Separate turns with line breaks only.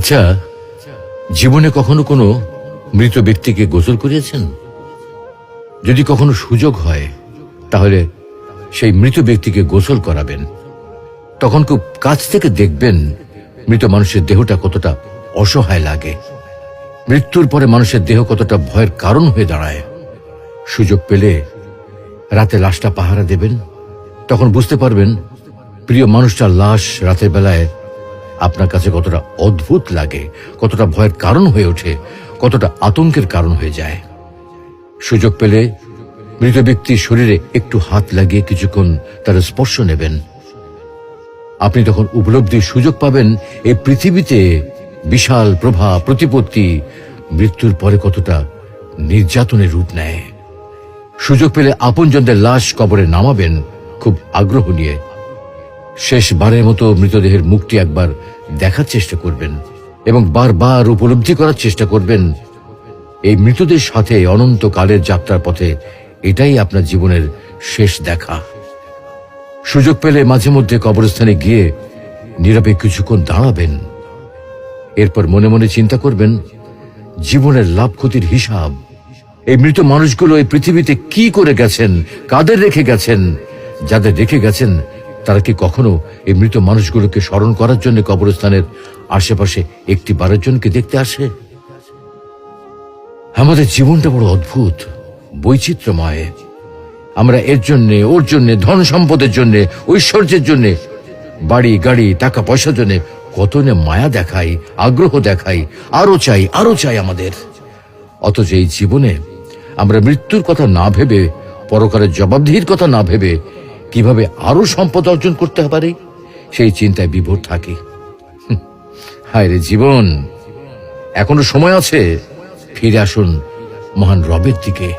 আচ্ছা, জীবনে কখনো কোনো মৃত ব্যক্তিকে গোসল করিয়েছেন? যদি কখনো সুযোগ হয় তাহলে সেই মৃত ব্যক্তিকে গোসল করাবেন। তখন খুব কাছ থেকে দেখবেন মৃত মানুষের দেহটা কতটা অসহায় লাগে, মৃত্যুর পরে মানুষের দেহ কতটা ভয়ের কারণ হয়ে দাঁড়ায়। সুযোগ পেলে রাতে লাশটা পাহারা দেবেন, তখন বুঝতে পারবেন প্রিয় মানুষটার লাশ রাতের বেলায় আপনার কাছে কতটা অদ্ভুত লাগে, কতটা ভয়ের কারণ হয়ে ওঠে, কতটা আতঙ্কের কারণ হয়ে যায়। সুযোগ পেলে মৃত ব্যক্তির শরীরে একটু হাত লাগিয়ে কিছুক্ষণ তার স্পর্শ নেবেন। আপনি তখন উপলব্ধির সুযোগ পাবেন এই পৃথিবীতে বিশাল প্রভা প্রতিপত্তি মৃত্যুর পরে কতটা নির্যাতনের রূপ নেয়। সুযোগ পেলে আপনজনদের লাশ কবরে নামাবেন খুব আগ্রহ নিয়ে। শেষবারের মতো মৃতদেহের মুখটি একবার দেখার চেষ্টা করবেন এবং বারবার উপলব্ধি করার চেষ্টা করবেন এই মৃতদের সাথে অনন্তকালের যাত্রার পথে এটাই আপনার জীবনের শেষ দেখা। সুযোগ পেলে মাঝে মধ্যে কবরস্থানে গিয়ে নীরবে কিছুক্ষণ দাঁড়াবেন। এরপর মনে মনে চিন্তা করবেন জীবনের লাভ ক্ষতির হিসাব। এই মৃত মানুষগুলো এই পৃথিবীতে কি করে গেছেন, কাদের রেখে গেছেন। যাদের রেখে গেছেন তারা কি কখনো এই মৃত মানুষগুলোকে স্মরণ করার জন্য কবরস্থানের আশেপাশে একটি বারের জনকে দেখতে আসে? আমাদের জীবনটা বড় অদ্ভুত, বৈচিত্র্যময়। আমরা এর জন্যে, ওর জন্যে, ধন সম্পদের জন্যে, ঐশ্বর্যের জন্যে, বাড়ি গাড়ি টাকা পয়সার জন্যে কত না মায়া দেখাই, আগ্রহ দেখাই, আরো চাই আমাদের। অথচ এই জীবনে আমরা মৃত্যুর কথা না ভেবে, পরকালের জবাবদিহির কথা না ভেবে কিভাবে আরো সম্পদ অর্জন করতে পারি সেই চিন্তায় বিভোর থাকি। হায় রে জীবন, এখনো সময় আছে, ফিরে আসুন মহান রবের দিকে।